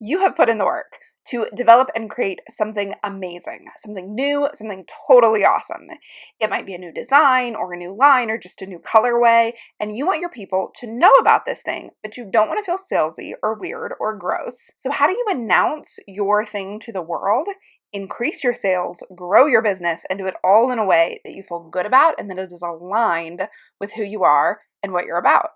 You have put in the work to develop and create something amazing, something new, something totally awesome. It might be a new design or a new line or just a new colorway, and you want your people to know about this thing, but you don't want to feel salesy or weird or gross. So how do you announce your thing to the world, increase your sales, grow your business, and do it all in a way that you feel good about and that it is aligned with who you are and what you're about?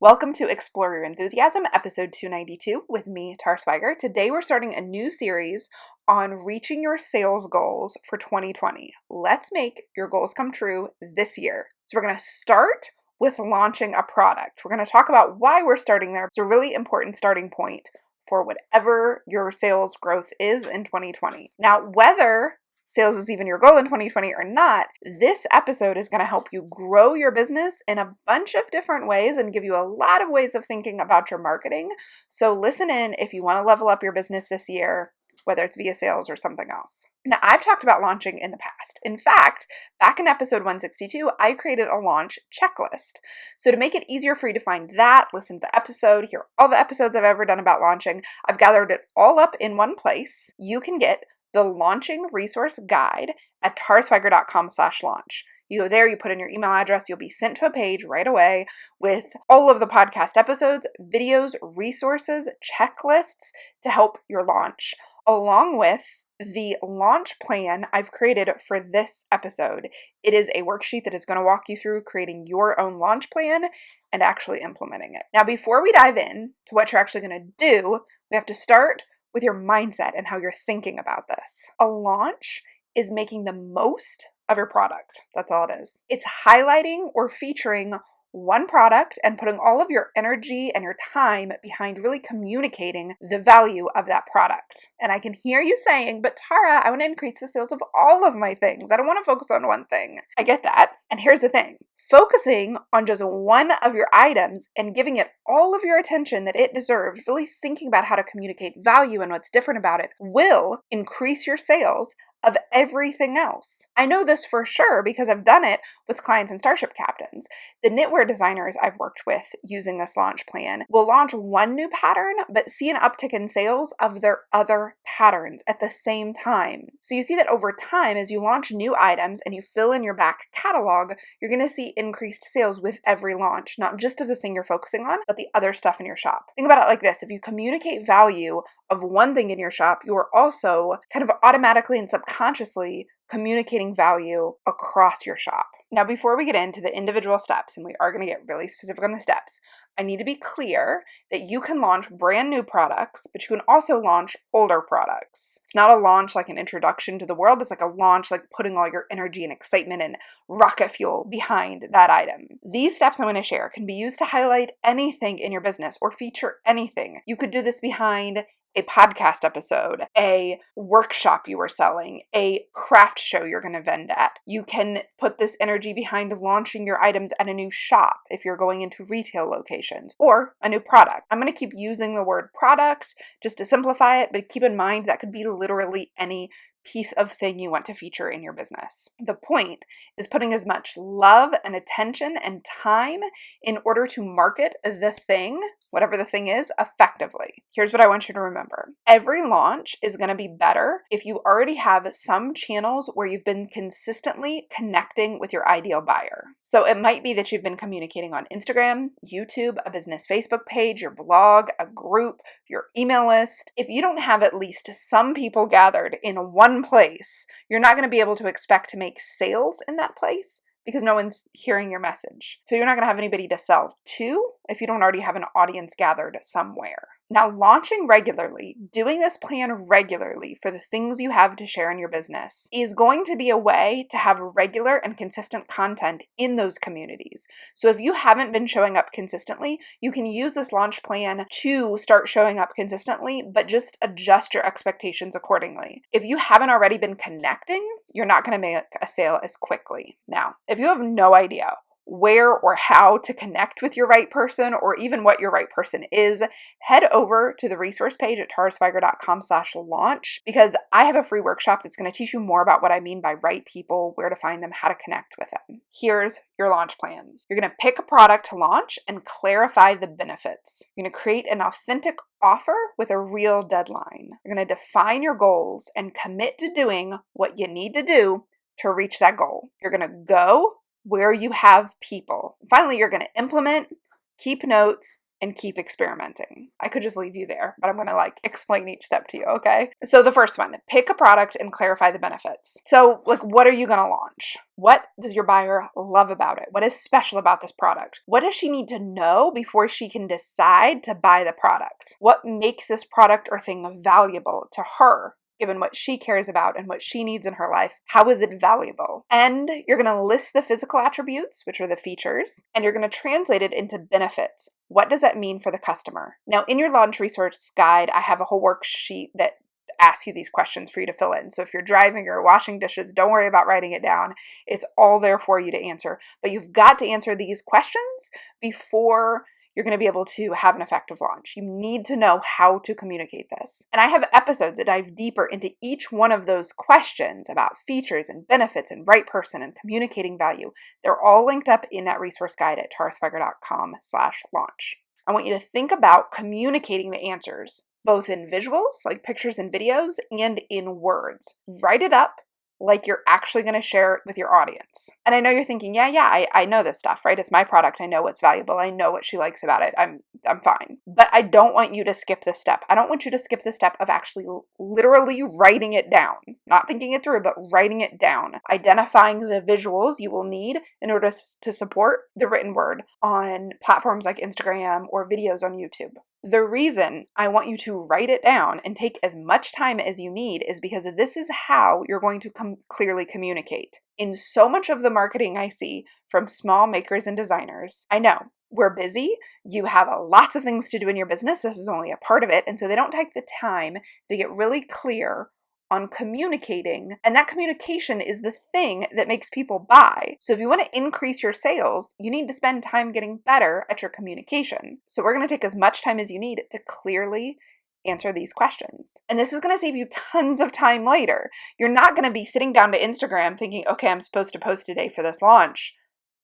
Welcome to Explore Your Enthusiasm, episode 292 with me, Tar Swiger. Today we're starting a new series on reaching your sales goals for 2020. Let's make your goals come true this year. So we're going to start with launching a product. We're going to talk about why we're starting there. It's a really important starting point for whatever your sales growth is in 2020. Now, whether sales is even your goal in 2020 or not, this episode is going to help you grow your business in a bunch of different ways and give you a lot of ways of thinking about your marketing. So listen in if you want to level up your business this year, whether it's via sales or something else. Now, I've talked about launching in the past. In fact, back in episode 162, I created a launch checklist. So to make it easier for you to find that, listen to the episode, hear all the episodes I've ever done about launching, I've gathered it all up in one place. You can get the launching resource guide at tarswiger.com/launch. You go there, you put in your email address, you'll be sent to a page right away with all of the podcast episodes, videos, resources, checklists to help your launch, along with the launch plan I've created for this episode. It is a worksheet that is going to walk you through creating your own launch plan and actually implementing it. Now, before we dive in to what you're actually going to do, we have to start with your mindset and how you're thinking about this. A launch is making the most of your product. That's all it is. It's highlighting or featuring one product and putting all of your energy and your time behind really communicating the value of that product. And I can hear you saying, but Tara, I want to increase the sales of all of my things. I don't want to focus on one thing. I get that. And here's the thing. Focusing on just one of your items and giving it all of your attention that it deserves, really thinking about how to communicate value and what's different about it, will increase your sales of everything else. I know this for sure because I've done it with clients and Starship captains. The knitwear designers I've worked with using this launch plan will launch one new pattern, but see an uptick in sales of their other patterns at the same time. So you see that over time, as you launch new items and you fill in your back catalog, you're going to see increased sales with every launch, not just of the thing you're focusing on, but the other stuff in your shop. Think about it like this. If you communicate value of one thing in your shop, you are also kind of automatically and subconsciously communicating value across your shop. Now, before we get into the individual steps, and we are going to get really specific on the steps, I need to be clear that you can launch brand new products, but you can also launch older products. It's not a launch like an introduction to the world. It's like a launch like putting all your energy and excitement and rocket fuel behind that item. These steps I'm going to share can be used to highlight anything in your business or feature anything. You could do this behind a podcast episode, a workshop you are selling, a craft show you're going to vend at. You can put this energy behind launching your items at a new shop if you're going into retail locations, or a new product. I'm going to keep using the word product just to simplify it, but keep in mind that could be literally any piece of thing you want to feature in your business. The point is putting as much love and attention and time in order to market the thing, whatever the thing is, effectively. Here's what I want you to remember. Every launch is going to be better if you already have some channels where you've been consistently connecting with your ideal buyer. So it might be that you've been communicating on Instagram, YouTube, a business Facebook page, your blog, a group, your email list. If you don't have at least some people gathered in one place, you're not going to be able to expect to make sales in that place because no one's hearing your message. So you're not going to have anybody to sell to if you don't already have an audience gathered somewhere. Now, launching regularly, doing this plan regularly for the things you have to share in your business is going to be a way to have regular and consistent content in those communities. So if you haven't been showing up consistently, you can use this launch plan to start showing up consistently, but just adjust your expectations accordingly. If you haven't already been connecting, you're not going to make a sale as quickly. Now, if you have no idea where or how to connect with your right person, or even what your right person is, head over to the resource page at tarsweiger.com/launch, because I have a free workshop that's going to teach you more about what I mean by right people, where to find them, how to connect with them. Here's your launch plan. You're going to pick a product to launch and clarify the benefits. You're going to create an authentic offer with a real deadline. You're going to define your goals and commit to doing what you need to do to reach that goal. You're going to go where you have people. Finally, you're going to implement, keep notes, and keep experimenting. I could just leave you there, but I'm going to explain each step to you, okay? So the first one, pick a product and clarify the benefits. So what are you going to launch? What does your buyer love about it? What is special about this product? What does she need to know before she can decide to buy the product? What makes this product or thing valuable to her? Given what she cares about and what she needs in her life, how is it valuable? And you're going to list the physical attributes, which are the features, and you're going to translate it into benefits. What does that mean for the customer? Now, in your launch resource guide, I have a whole worksheet that asks you these questions for you to fill in. So if you're driving or washing dishes, don't worry about writing it down. It's all there for you to answer. But you've got to answer these questions before you're going to be able to have an effective launch. You need to know how to communicate this. And I have episodes that dive deeper into each one of those questions about features and benefits and right person and communicating value. They're all linked up in that resource guide at tarsweiger.com/launch. I want you to think about communicating the answers, both in visuals, like pictures and videos, and in words. Write it up like you're actually going to share it with your audience. And I know you're thinking, I know this stuff, right? It's my product. I know what's valuable. I know what she likes about it. I'm fine. But I don't want you to skip this step. I don't want you to skip the step of actually literally writing it down, not thinking it through, but writing it down, identifying the visuals you will need in order to support the written word on platforms like Instagram or videos on YouTube. The reason I want you to write it down and take as much time as you need is because this is how you're going to clearly communicate. In so much of the marketing I see from small makers and designers, I know we're busy. You have lots of things to do in your business. This is only a part of it. And so they don't take the time to get really clear on communicating, and that communication is the thing that makes people buy. So if you want to increase your sales, you need to spend time getting better at your communication. So we're going to take as much time as you need to clearly answer these questions. And this is going to save you tons of time later. You're not going to be sitting down to Instagram thinking, okay, I'm supposed to post today for this launch.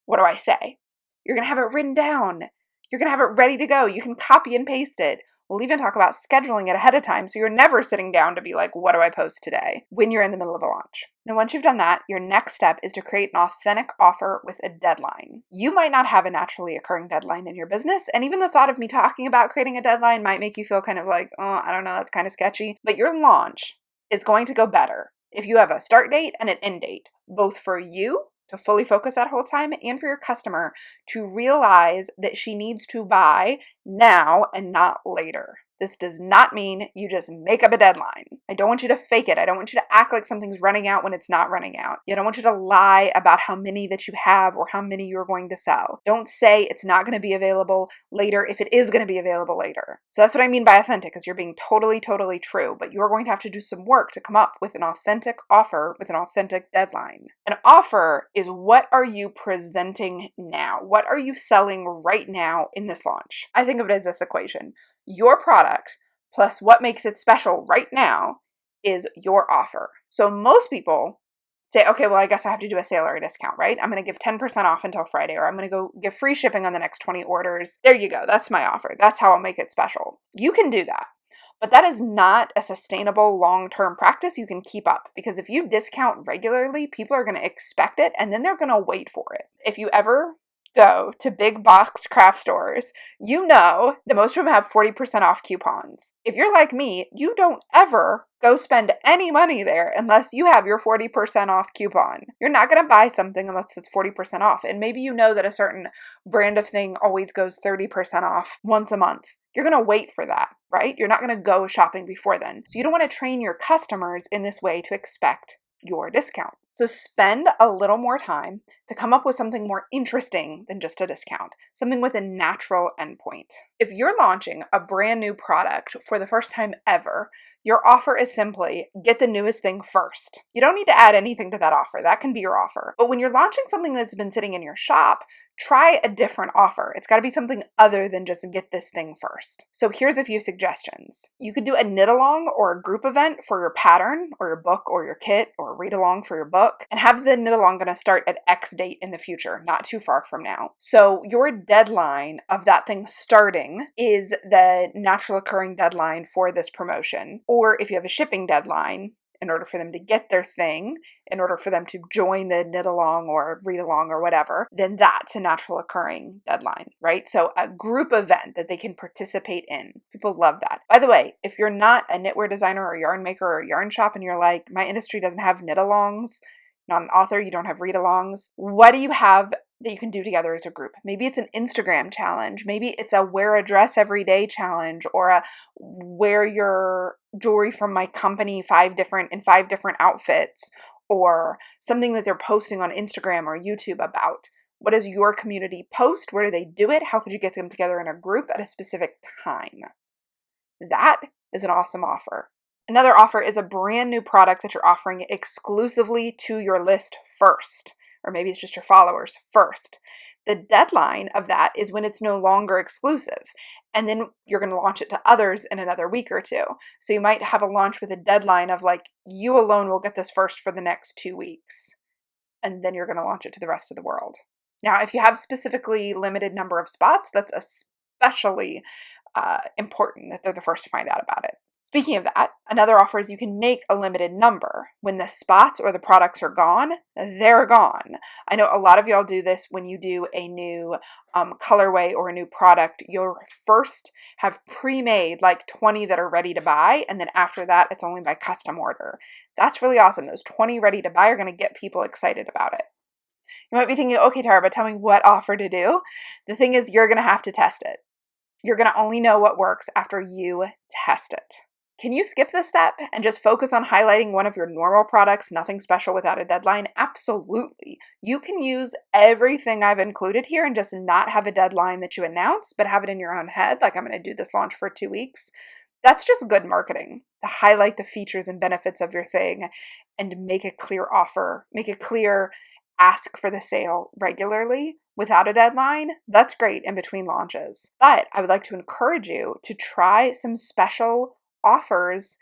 What do I say? You're going to have it written down. You're going to have it ready to go. You can copy and paste it. We'll even talk about scheduling it ahead of time, so you're never sitting down to be like, what do I post today? When you're in the middle of a launch. Now, once you've done that, your next step is to create an authentic offer with a deadline. You might not have a naturally occurring deadline in your business, and even the thought of me talking about creating a deadline might make you feel kind of like, oh, I don't know, that's kind of sketchy. But your launch is going to go better if you have a start date and an end date, both for you to fully focus that whole time and for your customer to realize that she needs to buy now and not later. This does not mean you just make up a deadline. I don't want you to fake it. I don't want you to act like something's running out when it's not running out. I don't want you to lie about how many that you have or how many you're going to sell. Don't say it's not going to be available later if it is going to be available later. So that's what I mean by authentic, is you're being totally, totally true, but you're going to have to do some work to come up with an authentic offer with an authentic deadline. An offer is, what are you presenting now? What are you selling right now in this launch? I think of it as this equation. Your product plus what makes it special right now is your offer. So most people say, okay, well, I guess I have to do a sale or a discount, right? I'm going to give 10% off until Friday, or I'm going to go give free shipping on the next 20 orders. There you go. That's my offer. That's how I'll make it special. You can do that. But that is not a sustainable long-term practice you can keep up, because if you discount regularly, people are going to expect it and then they're going to wait for it. If you ever go to big box craft stores, you know that most of them have 40% off coupons. If you're like me, you don't ever go spend any money there unless you have your 40% off coupon. You're not going to buy something unless it's 40% off. And maybe you know that a certain brand of thing always goes 30% off once a month. You're going to wait for that, right? You're not going to go shopping before then. So you don't want to train your customers in this way to expect your discount. So spend a little more time to come up with something more interesting than just a discount, something with a natural endpoint. If you're launching a brand new product for the first time ever, your offer is simply get the newest thing first. You don't need to add anything to that offer. That can be your offer. But when you're launching something that's been sitting in your shop, try a different offer. It's got to be something other than just get this thing first. So here's a few suggestions. You could do a knit along or a group event for your pattern or your book or your kit or read along for your book, and have the knit along going to start at X date in the future, not too far from now. So your deadline of that thing starting is the natural occurring deadline for this promotion. Or if you have a shipping deadline, in order for them to get their thing, in order for them to join the knit along or read along or whatever, then that's a natural occurring deadline, right? So a group event that they can participate in. People love that. By the way, if you're not a knitwear designer or yarn maker or yarn shop and you're like, my industry doesn't have knit alongs, not an author, you don't have read alongs, what do you have that you can do together as a group? Maybe it's an Instagram challenge. Maybe it's a wear a dress every day challenge, or a wear your jewelry from my company in 5 different outfits, or something that they're posting on Instagram or YouTube about. What does your community post? Where do they do it? How could you get them together in a group at a specific time? That is an awesome offer. Another offer is a brand new product that you're offering exclusively to your list first, or maybe it's just your followers first. The deadline of that is when it's no longer exclusive, and then you're going to launch it to others in another week or two. So you might have a launch with a deadline of like, you alone will get this first for the next 2 weeks, and then you're going to launch it to the rest of the world. Now, if you have specifically limited number of spots, that's especially important that they're the first to find out about it. Speaking of that, another offer is you can make a limited number. When the spots or the products are gone, they're gone. I know a lot of y'all do this when you do a new colorway or a new product. You'll first have pre-made like 20 that are ready to buy, and then after that, it's only by custom order. That's really awesome. Those 20 ready to buy are going to get people excited about it. You might be thinking, okay, Tara, but tell me what offer to do. The thing is, you're going to have to test it. You're going to only know what works after you test it. Can you skip this step and just focus on highlighting one of your normal products, nothing special without a deadline? Absolutely. You can use everything I've included here and just not have a deadline that you announce, but have it in your own head, like I'm going to do this launch for 2 weeks. That's just good marketing, to highlight the features and benefits of your thing and make a clear offer, make a clear ask for the sale regularly without a deadline. That's great in between launches. But I would like to encourage you to try some special offers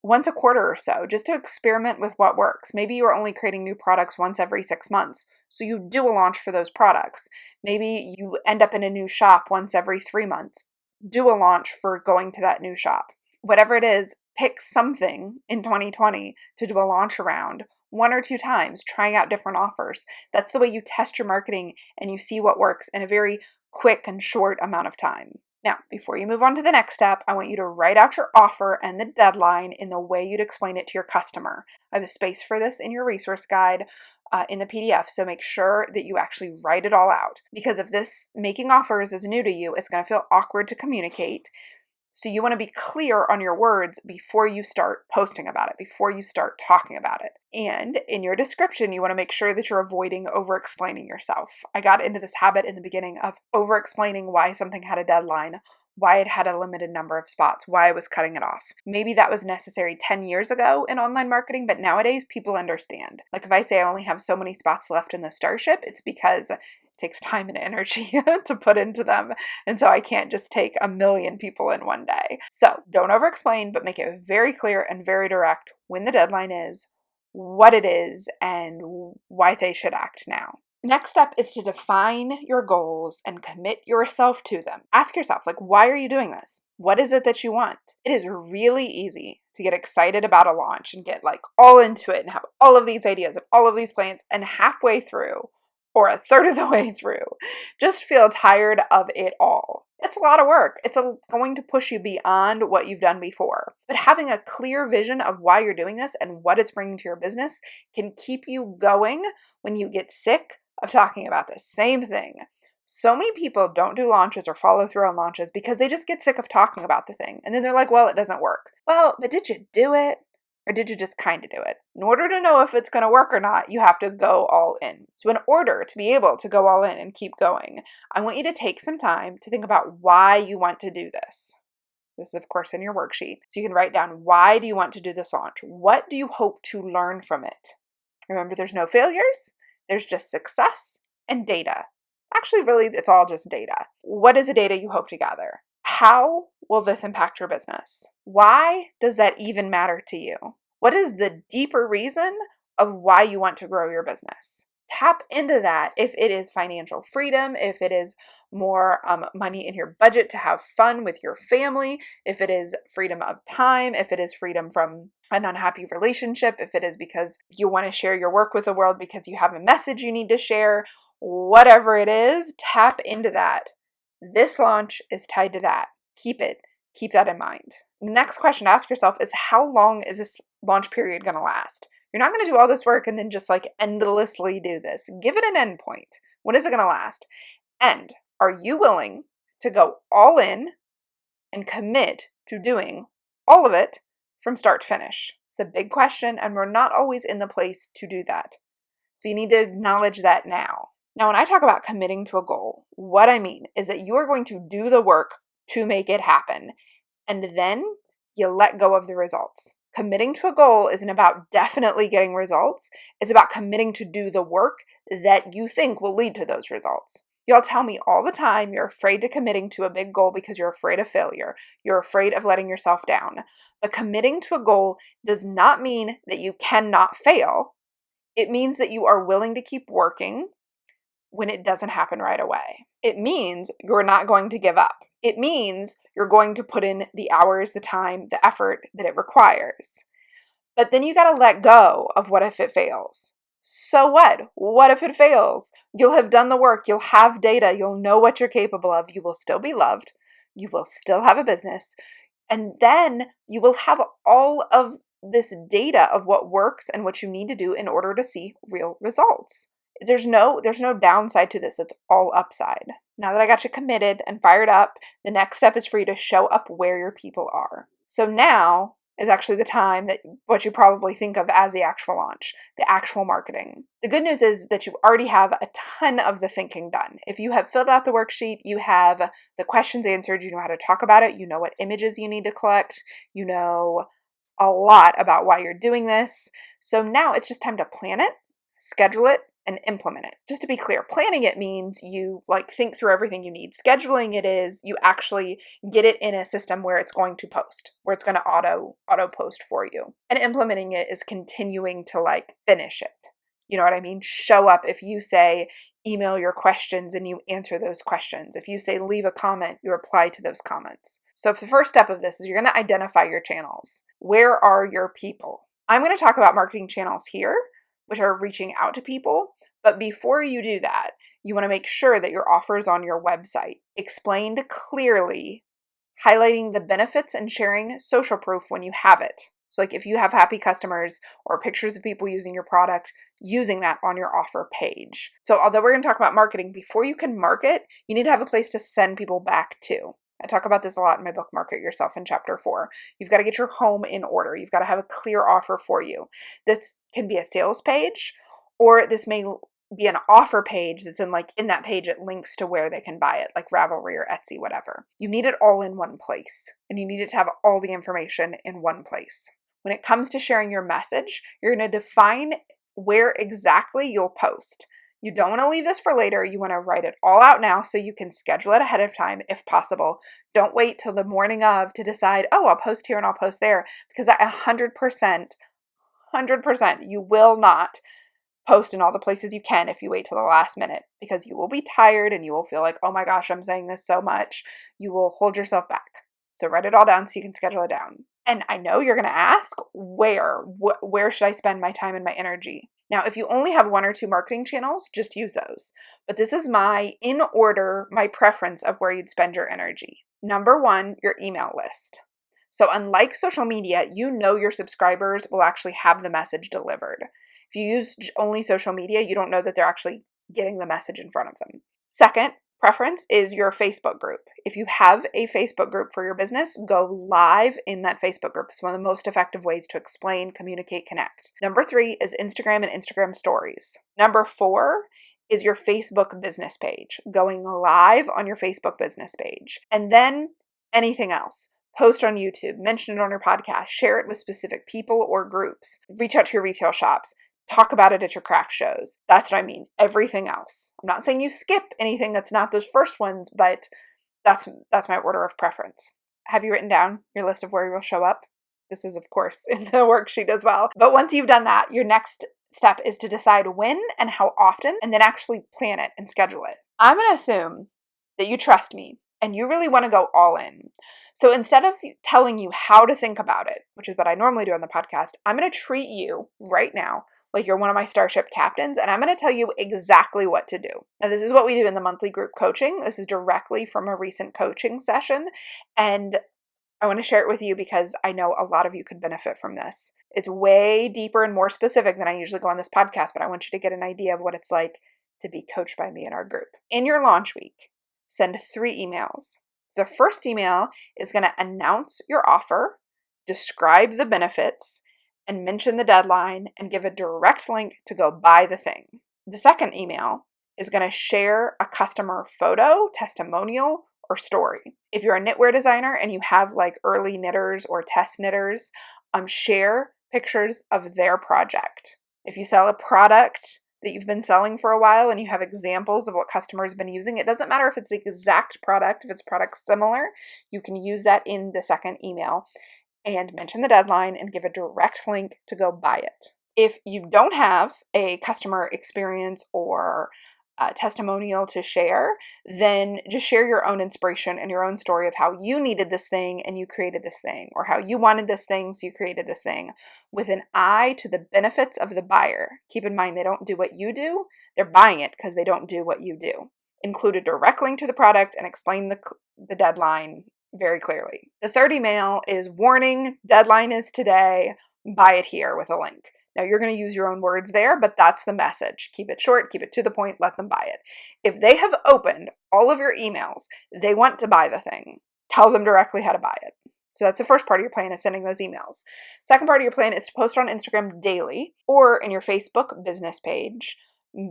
once a quarter or so, just to experiment with what works. Maybe you are only creating new products once every 6 months, so you do a launch for those products. Maybe you end up in a new shop once every 3 months. Do a launch for going to that new shop. Whatever it is, pick something in 2020 to do a launch around 1 or 2 times, trying out different offers. That's the way you test your marketing and you see what works in a very quick and short amount of time. Now, before you move on to the next step, I want you to write out your offer and the deadline in the way you'd explain it to your customer. I have a space for this in your resource guide in the PDF, so make sure that you actually write it all out. Because if this making offers is new to you, it's going to feel awkward to communicate. So you want to be clear on your words before you start posting about it, before you start talking about it. And in your description, you want to make sure that you're avoiding over-explaining yourself. I got into this habit in the beginning of over-explaining why something had a deadline, why it had a limited number of spots, why I was cutting it off. Maybe that was necessary 10 years ago in online marketing, but nowadays people understand. Like if I say I only have so many spots left in the Starship, it's because takes time and energy to put into them. And so I can't just take 1 million people in one day. So don't over-explain, but make it very clear and very direct when the deadline is, what it is, and why they should act now. Next step is to define your goals and commit yourself to them. Ask yourself, like, why are you doing this? What is it that you want? It is really easy to get excited about a launch and get like all into it and have all of these ideas and all of these plans, and halfway through, or a third of the way through, just feel tired of it all. It's a lot of work. It's going to push you beyond what you've done before. But having a clear vision of why you're doing this and what it's bringing to your business can keep you going when you get sick of talking about the same thing. So many people don't do launches or follow through on launches because they just get sick of talking about the thing. And then they're like, well, it doesn't work. Well, but did you do it? Or did you just kind of do it? In order to know if it's going to work or not, you have to go all in. So in order to be able to go all in and keep going, I want you to take some time to think about why you want to do this. This is, of course, in your worksheet. So you can write down, why do you want to do this launch? What do you hope to learn from it? Remember, there's no failures. There's just success and data. Actually, really, it's all just data. What is the data you hope to gather? How will this impact your business? Why does that even matter to you? What is the deeper reason of why you want to grow your business? Tap into that if it is financial freedom, if it is more money in your budget to have fun with your family, if it is freedom of time, if it is freedom from an unhappy relationship, if it is because you want to share your work with the world because you have a message you need to share, whatever it is, tap into that. This launch is tied to that. Keep that in mind. The next question to ask yourself is, how long is this launch period going to last? You're not going to do all this work and then just like endlessly do this. Give it an end point. When is it going to last? And are you willing to go all in and commit to doing all of it from start to finish? It's a big question, and we're not always in the place to do that. So you need to acknowledge that now. Now, when I talk about committing to a goal, what I mean is that you are going to do the work to make it happen, and then you let go of the results. Committing to a goal isn't about definitely getting results. It's about committing to do the work that you think will lead to those results. Y'all tell me all the time you're afraid to committing to a big goal because you're afraid of failure. You're afraid of letting yourself down. But committing to a goal does not mean that you cannot fail. It means that you are willing to keep working when it doesn't happen right away. It means you're not going to give up. It means you're going to put in the hours, the time, the effort that it requires. But then you got to let go of what if it fails. So what? What if it fails? You'll have done the work. You'll have data. You'll know what you're capable of. You will still be loved. You will still have a business. And then you will have all of this data of what works and what you need to do in order to see real results. There's no downside to this. It's all upside. Now that I got you committed and fired up, the next step is for you to show up where your people are. So now is actually the time that what you probably think of as the actual launch, the actual marketing. The good news is that you already have a ton of the thinking done. If you have filled out the worksheet, you have the questions answered, you know how to talk about it, you know what images you need to collect, you know a lot about why you're doing this. So now it's just time to plan it, schedule it, and implement it. Just to be clear, planning it means you think through everything you need. Scheduling it is you actually get it in a system where it's going to post, where it's going to auto post for you. And implementing it is continuing to finish it. You know what I mean? Show up. If you say email your questions and you answer those questions. If you say leave a comment, you reply to those comments. So if the first step of this is you're going to identify your channels. Where are your people? I'm going to talk about marketing channels here, which are reaching out to people. But before you do that, you want to make sure that your offer is on your website, explained clearly, highlighting the benefits and sharing social proof when you have it. So if you have happy customers or pictures of people using your product, using that on your offer page. So although we're going to talk about marketing, before you can market, you need to have a place to send people back to. I talk about this a lot in my book, Market Yourself, in chapter 4. You've got to get your home in order. You've got to have a clear offer for you. This can be a sales page, or this may be an offer page that's in that page it links to where they can buy it, like Ravelry or Etsy, whatever. You need it all in one place, and you need it to have all the information in one place. When it comes to sharing your message, you're going to define where exactly you'll post. You don't want to leave this for later. You want to write it all out now so you can schedule it ahead of time if possible. Don't wait till the morning of to decide, oh, I'll post here and I'll post there, because 100%, you will not post in all the places you can if you wait till the last minute, because you will be tired and you will feel like, oh my gosh, I'm saying this so much. You will hold yourself back. So write it all down so you can schedule it down. And I know you're going to ask, where should I spend my time and my energy? Now, if you only have 1 or 2 marketing channels, just use those. But this is my preference of where you'd spend your energy. Number 1, your email list. So unlike social media, you know your subscribers will actually have the message delivered. If you use only social media, you don't know that they're actually getting the message in front of them. Second, preference is your Facebook group. If you have a Facebook group for your business, go live in that Facebook group. It's one of the most effective ways to explain, communicate, connect. Number 3 is Instagram and Instagram stories. Number 4 is your Facebook business page, going live on your Facebook business page. And then anything else. Post on YouTube, mention it on your podcast, share it with specific people or groups, reach out to your retail shops, talk about it at your craft shows. That's what I mean. Everything else. I'm not saying you skip anything that's not those first ones, but that's my order of preference. Have you written down your list of where you'll show up? This is, of course, in the worksheet as well. But once you've done that, your next step is to decide when and how often, and then actually plan it and schedule it. I'm going to assume that you trust me and you really want to go all in. So instead of telling you how to think about it, which is what I normally do on the podcast, I'm going to treat you right now like you're one of my Starship captains, and I'm going to tell you exactly what to do. Now, this is what we do in the monthly group coaching. This is directly from a recent coaching session, and I want to share it with you because I know a lot of you could benefit from this. It's way deeper and more specific than I usually go on this podcast, but I want you to get an idea of what it's like to be coached by me in our group. In your launch week, send 3 emails. The first email is going to announce your offer, describe the benefits, and mention the deadline and give a direct link to go buy the thing. The second email is going to share a customer photo, testimonial, or story. If you're a knitwear designer and you have like early knitters or test knitters, share pictures of their project. If you sell a product that you've been selling for a while and you have examples of what customers have been using, it doesn't matter if it's the exact product, if it's product similar, you can use that in the second email and mention the deadline and give a direct link to go buy it. If you don't have a customer experience or testimonial to share, then just share your own inspiration and your own story of how you needed this thing and you created this thing, or how you wanted this thing so you created this thing, with an eye to the benefits of the buyer. Keep in mind, they don't do what you do, they're buying it because they don't do what you do. Include a direct link to the product and explain the deadline very clearly. The third email is warning, deadline is today, buy it here, with a link. Now, you're going to use your own words there, but that's the message. Keep it short, keep it to the point, let them buy it. If they have opened all of your emails, they want to buy the thing, tell them directly how to buy it. So that's the first part of your plan, is sending those emails. Second part of your plan is to post on Instagram daily or in your Facebook business page.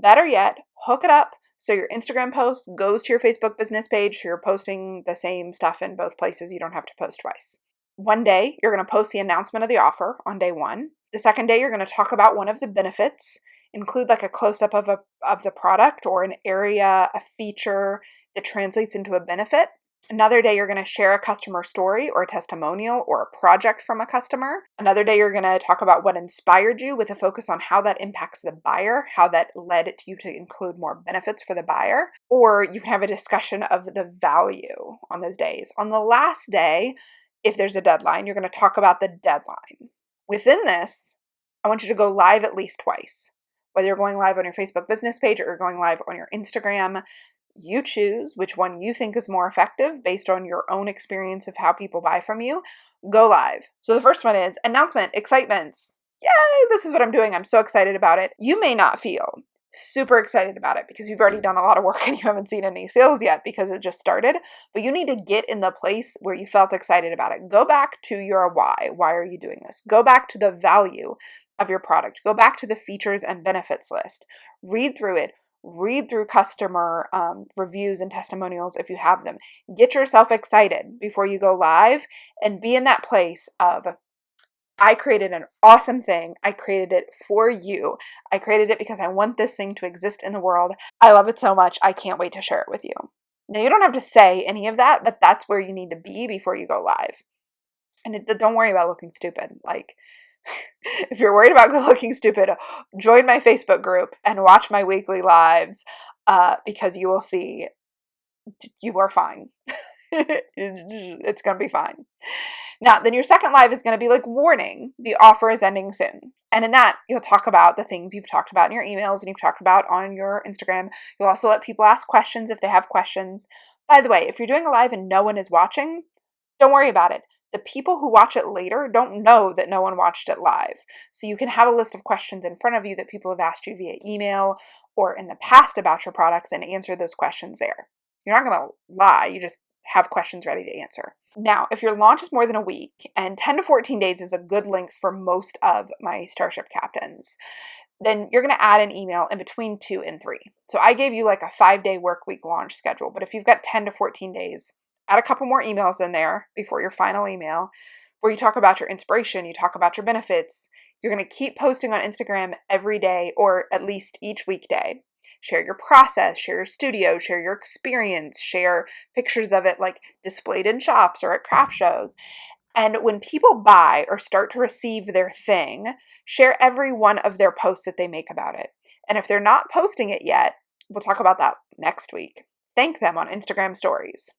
Better yet, hook it up so your Instagram post goes to your Facebook business page, so you're posting the same stuff in both places. You don't have to post twice. One day, you're going to post the announcement of the offer on day 1. The second day, you're going to talk about one of the benefits, include like a close-up of the product or an area, a feature that translates into a benefit. Another day, you're going to share a customer story or a testimonial or a project from a customer. Another day, you're going to talk about what inspired you, with a focus on how that impacts the buyer, how that led you to include more benefits for the buyer. Or you can have a discussion of the value on those days. On the last day, if there's a deadline, you're going to talk about the deadline. Within this, I want you to go live at least twice. Whether you're going live on your Facebook business page or you're going live on your Instagram, you choose which one you think is more effective based on your own experience of how people buy from you. Go live. So the first one is announcement, excitements. Yay, this is what I'm doing. I'm so excited about it. You may not feel super excited about it because you've already done a lot of work and you haven't seen any sales yet because it just started, but you need to get in the place where you felt excited about it. Go back to your why. Why are you doing this? Go back to the value of your product. Go back to the features and benefits list. Read through it. Read through customer reviews and testimonials if you have them. Get yourself excited before you go live and be in that place of, I created an awesome thing. I created it for you. I created it because I want this thing to exist in the world. I love it so much. I can't wait to share it with you. Now, you don't have to say any of that, but that's where you need to be before you go live. And don't worry about looking stupid. Like, if you're worried about looking stupid, join my Facebook group and watch my weekly lives because you will see you are fine. It's going to be fine. Now, then your second live is going to be like, warning, the offer is ending soon. And in that, you'll talk about the things you've talked about in your emails and you've talked about on your Instagram. You'll also let people ask questions if they have questions. By the way, if you're doing a live and no one is watching, don't worry about it. The people who watch it later don't know that no one watched it live. So you can have a list of questions in front of you that people have asked you via email or in the past about your products and answer those questions there. You're not going to lie. You just have questions ready to answer. Now, if your launch is more than a week, and 10 to 14 days is a good length for most of my Starship captains, then you're going to add an email in between 2 and 3. So I gave you like a 5-day work week launch schedule, but if you've got 10 to 14 days, add a couple more emails in there before your final email where you talk about your inspiration, you talk about your benefits. You're going to keep posting on Instagram every day or at least each weekday. Share your process, share your studio, share your experience, share pictures of it like displayed in shops or at craft shows. And when people buy or start to receive their thing, share every one of their posts that they make about it. And if they're not posting it yet, we'll talk about that next week. Thank them on Instagram stories.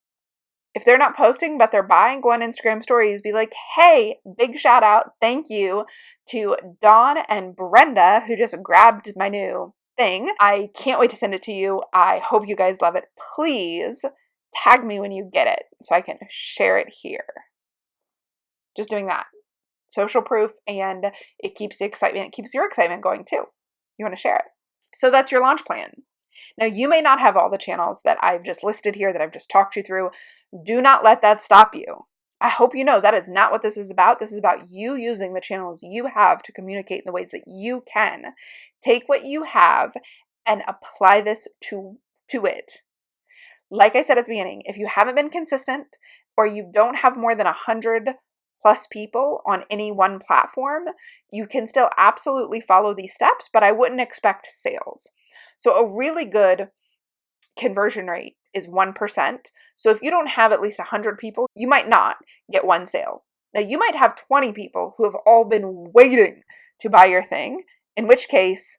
If they're not posting, but they're buying, go on Instagram stories, be like, hey, big shout out, thank you to Dawn and Brenda, who just grabbed my new thing. I can't wait to send it to you. I hope you guys love it. Please tag me when you get it so I can share it here. Just doing that. Social proof, and it keeps the excitement, it keeps your excitement going too. You want to share it. So that's your launch plan. Now, you may not have all the channels that I've just listed here, that I've just talked you through. Do not let that stop you. I hope you know that is not what this is about. This is about you using the channels you have to communicate in the ways that you can. Take what you have and apply this to it. Like I said at the beginning, if you haven't been consistent or you don't have more than 100 plus people on any one platform, you can still absolutely follow these steps, but I wouldn't expect sales. So a really good conversion rate is 1%. So if you don't have at least 100 people, you might not get one sale. Now you might have 20 people who have all been waiting to buy your thing, in which case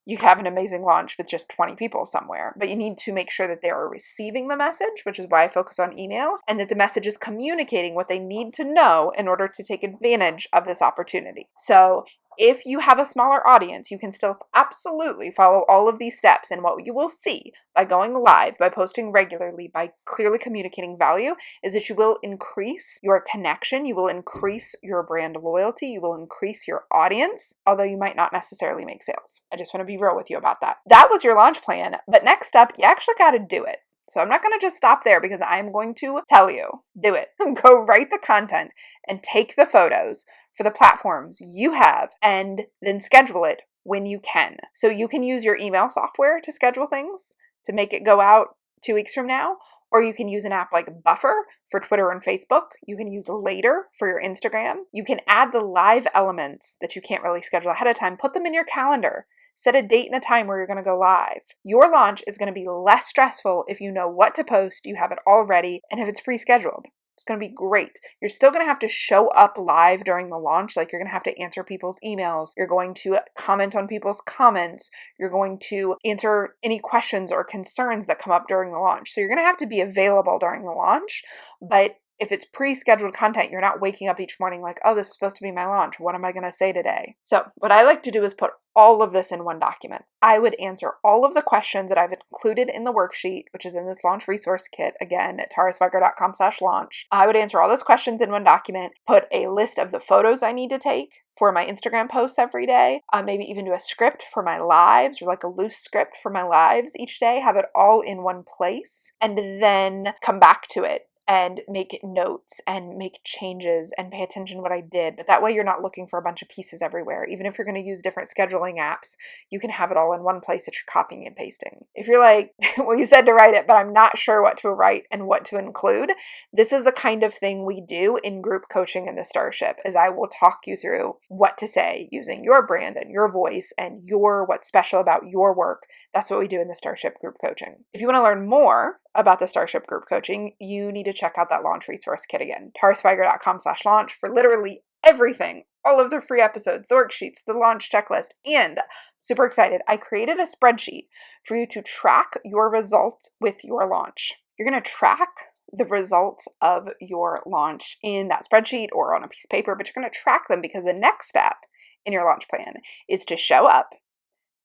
you could have an amazing launch with just 20 people somewhere, but you need to make sure that they are receiving the message, which is why I focus on email, and that the message is communicating what they need to know in order to take advantage of this opportunity. So if you have a smaller audience, you can still absolutely follow all of these steps. And what you will see by going live, by posting regularly, by clearly communicating value, is that you will increase your connection, you will increase your brand loyalty, you will increase your audience, although you might not necessarily make sales. I just want to be real with you about that. That was your launch plan, but next up, you actually got to do it. So I'm not going to just stop there because I'm going to tell you, do it. Go write the content and take the photos for the platforms you have and then schedule it when you can. So you can use your email software to schedule things to make it go out 2 weeks from now, or you can use an app like Buffer for Twitter and Facebook. You can use Later for your Instagram. You can add the live elements that you can't really schedule ahead of time. Put them in your calendar. Set a date and a time where you're going to go live. Your launch is going to be less stressful if you know what to post, you have it all ready, and if it's pre-scheduled. It's going to be great. You're still going to have to show up live during the launch. Like, you're going to have to answer people's emails. You're going to comment on people's comments. You're going to answer any questions or concerns that come up during the launch. So you're going to have to be available during the launch, but if it's pre-scheduled content, you're not waking up each morning like, oh, this is supposed to be my launch. What am I going to say today? So what I like to do is put all of this in one document. I would answer all of the questions that I've included in the worksheet, which is in this launch resource kit, again, at tarasweiger.com/launch. I would answer all those questions in one document, put a list of the photos I need to take for my Instagram posts every day, maybe even do a script for my lives or like a loose script for my lives each day, have it all in one place, and then come back to it and make notes and make changes and pay attention to what I did. But that way you're not looking for a bunch of pieces everywhere. Even if you're going to use different scheduling apps, you can have it all in one place that you're copying and pasting. If you're like, well, you said to write it, but I'm not sure what to write and what to include, this is the kind of thing we do in group coaching in the Starship, is I will talk you through what to say using your brand and your voice and what's special about your work. That's what we do in the Starship group coaching. If you want to learn more about the Starship group coaching, you need to check out that launch resource kit again, tarasweiger.com/launch, for literally everything, all of the free episodes, the worksheets, the launch checklist, and super excited, I created a spreadsheet for you to track your results with your launch. You're going to track the results of your launch in that spreadsheet or on a piece of paper, but you're going to track them because the next step in your launch plan is to show up,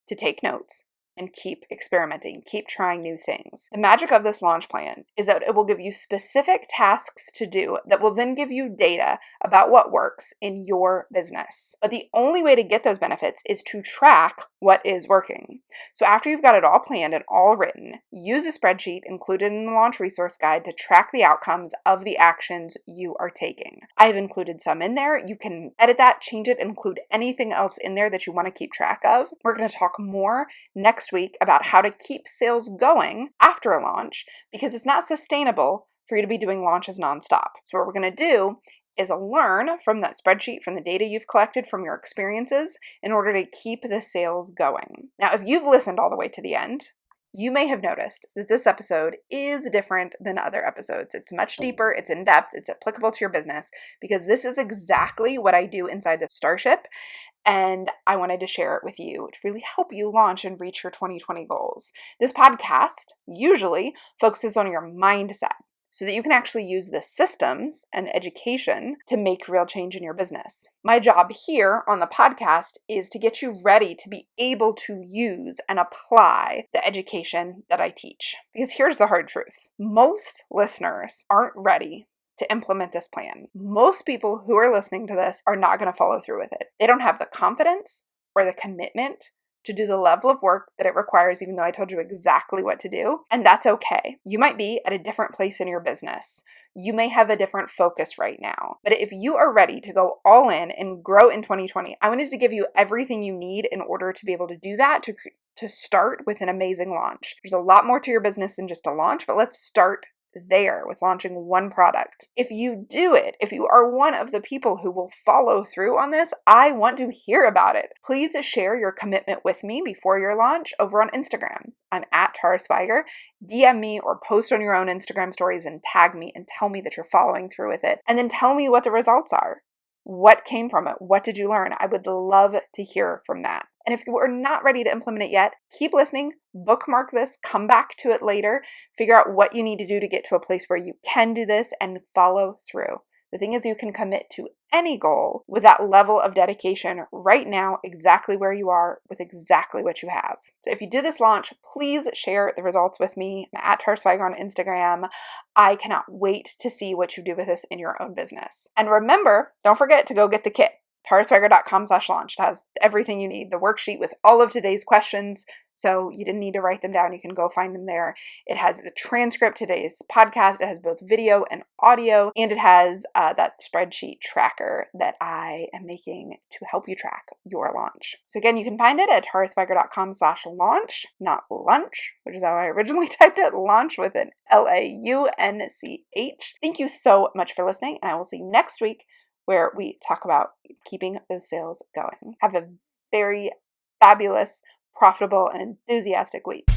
to take notes, and keep experimenting, keep trying new things. The magic of this launch plan is that it will give you specific tasks to do that will then give you data about what works in your business. But the only way to get those benefits is to track what is working. So after you've got it all planned and all written, use a spreadsheet included in the launch resource guide to track the outcomes of the actions you are taking. I've included some in there. You can edit that, change it, include anything else in there that you want to keep track of. We're going to talk more next week about how to keep sales going after a launch, because it's not sustainable for you to be doing launches nonstop. So what we're going to do is learn from that spreadsheet, from the data you've collected from your experiences, in order to keep the sales going. Now, if you've listened all the way to the end, you may have noticed that this episode is different than other episodes. It's much deeper, it's in depth, it's applicable to your business, because this is exactly what I do inside the Starship, and I wanted to share it with you to really help you launch and reach your 2020 goals. This podcast usually focuses on your mindset, so that you can actually use the systems and education to make real change in your business. My job here on the podcast is to get you ready to be able to use and apply the education that I teach. Because here's the hard truth. Most listeners aren't ready to implement this plan. Most people who are listening to this are not going to follow through with it. They don't have the confidence or the commitment to do the level of work that it requires, even though I told you exactly what to do. And that's okay. You might be at a different place in your business. You may have a different focus right now. But if you are ready to go all in and grow in 2020, I wanted to give you everything you need in order to be able to do that, to start with an amazing launch. There's a lot more to your business than just a launch, but let's start there with launching one product. If you do it, if you are one of the people who will follow through on this, I want to hear about it. Please share your commitment with me before your launch over on Instagram. I'm at Tara Swigert. DM me or post on your own Instagram stories and tag me and tell me that you're following through with it. And then tell me what the results are. What came from it? What did you learn? I would love to hear from that. And if you are not ready to implement it yet, keep listening, bookmark this, come back to it later, figure out what you need to do to get to a place where you can do this and follow through. The thing is, you can commit to any goal with that level of dedication right now, exactly where you are, with exactly what you have. So if you do this launch, please share the results with me. I'm at Tara Swigert on Instagram. I cannot wait to see what you do with this in your own business. And remember, don't forget to go get the kit. taraswigert.com/launch. It has everything you need, the worksheet with all of today's questions, so you didn't need to write them down. You can go find them there. It has the transcript, today's podcast. It has both video and audio, and it has that spreadsheet tracker that I am making to help you track your launch. So again, you can find it at taraswigert.com/launch, not lunch, which is how I originally typed it, launch with an LAUNCH. Thank you so much for listening, and I will see you next week, where we talk about keeping those sales going. Have a very fabulous, profitable, and enthusiastic week.